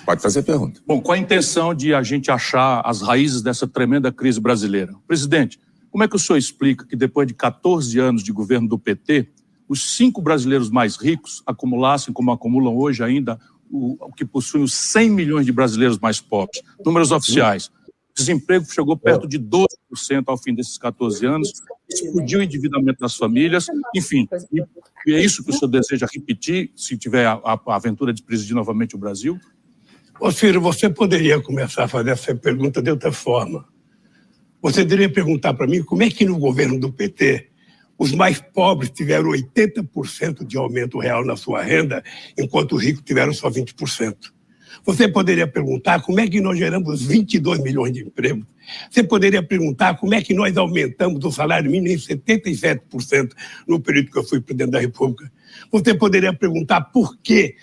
Pode fazer a pergunta. Bom, com a intenção de a gente achar as raízes dessa tremenda crise brasileira. Presidente, como é que o senhor explica que depois de 14 anos de governo do PT, os 5 brasileiros mais ricos acumulassem, como acumulam hoje ainda, o que possuem os 100 milhões de brasileiros mais pobres? Números oficiais. O desemprego chegou perto de 12% ao fim desses 14 anos, explodiu o endividamento das famílias, enfim. E é isso que o senhor deseja repetir, se tiver a aventura de presidir novamente o Brasil? Ô Ciro, você poderia começar a fazer essa pergunta de outra forma. Você deveria perguntar para mim como é que no governo do PT os mais pobres tiveram 80% de aumento real na sua renda, enquanto os ricos tiveram só 20%. Você poderia perguntar como é que nós geramos 22 milhões de empregos. Você poderia perguntar como é que nós aumentamos o salário mínimo em 77% no período que eu fui presidente da República. Você poderia perguntar por que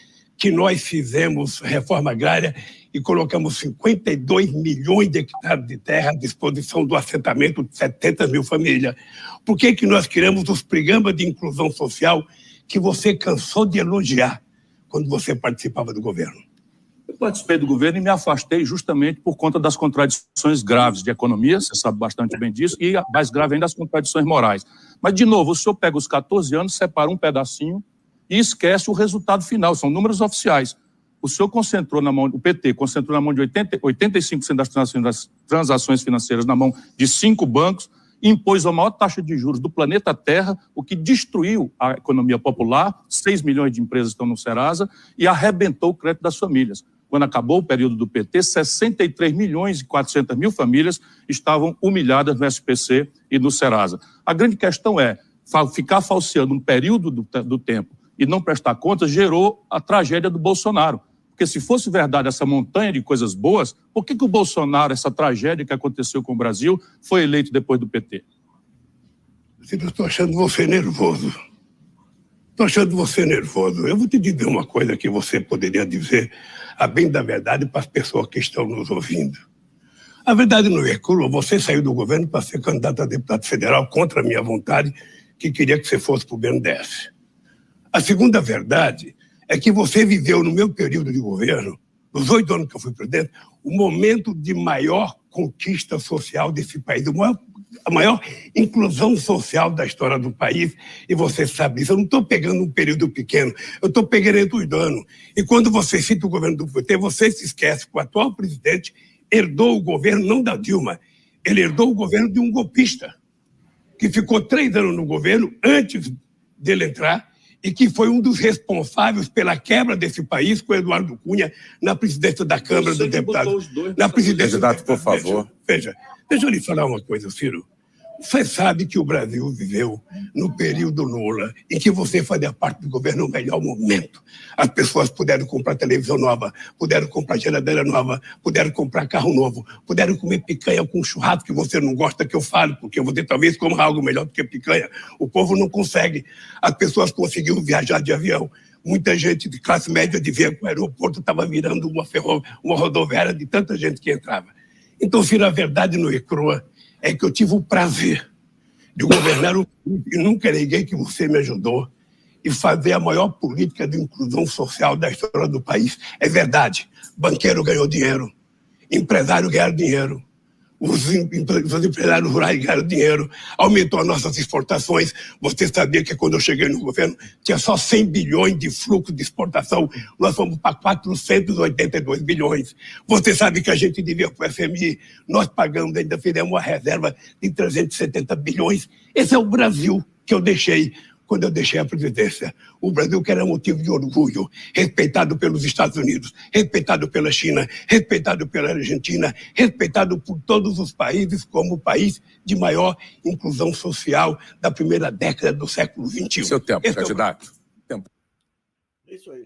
nós fizemos reforma agrária e colocamos 52 milhões de hectares de terra à disposição do assentamento de 70 mil famílias. Por que nós criamos os programas de inclusão social que você cansou de elogiar quando você participava do governo? Eu participei do governo e me afastei justamente por conta das contradições graves de economia, você sabe bastante bem disso, e a mais grave ainda as contradições morais. Mas, de novo, o senhor pega os 14 anos, separa um pedacinho e esquece o resultado final, são números oficiais. O senhor concentrou na mão, o PT concentrou na mão de 85% das transações financeiras na mão de 5 bancos, impôs a maior taxa de juros do planeta Terra, o que destruiu a economia popular, 6 milhões de empresas estão no Serasa, e arrebentou o crédito das famílias. Quando acabou o período do PT, 63 milhões e 400 mil famílias estavam humilhadas no SPC e no Serasa. A grande questão é, ficar falseando um período do tempo e não prestar contas gerou a tragédia do Bolsonaro. Porque se fosse verdade essa montanha de coisas boas, por que o Bolsonaro, essa tragédia que aconteceu com o Brasil, foi eleito depois do PT? Eu estou achando você nervoso. Estou achando você nervoso. Eu vou te dizer uma coisa que você poderia dizer a bem da verdade para as pessoas que estão nos ouvindo. A verdade não é crua. Você saiu do governo para ser candidato a deputado federal contra a minha vontade, que queria que você fosse para o BNDES. A segunda verdade é que você viveu no meu período de governo, nos 8 anos que eu fui presidente, o momento de maior conquista social desse país, a maior inclusão social da história do país, e você sabe isso. Eu não estou pegando um período pequeno, eu estou pegando 8 anos. E quando você cita o governo do PT, você se esquece que o atual presidente herdou o governo, não da Dilma, ele herdou o governo de um golpista, que ficou 3 anos no governo antes dele entrar, e que foi um dos responsáveis pela quebra desse país com o Eduardo Cunha na presidência da Câmara dos Deputados. Na presidência do Candidato, por favor. Veja, deixa eu lhe falar uma coisa, Ciro. Você sabe que o Brasil viveu no período Lula, em que você fazia parte do governo no melhor momento. As pessoas puderam comprar televisão nova, puderam comprar geladeira nova, puderam comprar carro novo, puderam comer picanha com churrasco que você não gosta que eu fale, porque você talvez coma algo melhor do que picanha. O povo não consegue. As pessoas conseguiram viajar de avião. Muita gente de classe média dizia que o aeroporto estava virando uma rodoviária de tanta gente que entrava. Então, Ciro, a verdade não é crua. É que eu tive o prazer de governar o país e nunca neguei que você me ajudou e fazer a maior política de inclusão social da história do país. É verdade, banqueiro ganhou dinheiro, empresário ganhou dinheiro, os empresários rurais ganharam dinheiro, aumentou as nossas exportações. Você sabia que quando eu cheguei no governo tinha só 100 bilhões de fluxo de exportação, nós fomos para 482 bilhões. Você sabe que a gente devia para o FMI, nós pagamos, ainda fizemos uma reserva de 370 bilhões. Esse é o Brasil que eu deixei quando eu deixei a presidência. O Brasil que era motivo de orgulho, respeitado pelos Estados Unidos, respeitado pela China, respeitado pela Argentina, respeitado por todos os países como o país de maior inclusão social da primeira década do século XXI. Seu tempo, candidato. Tempo. É isso aí.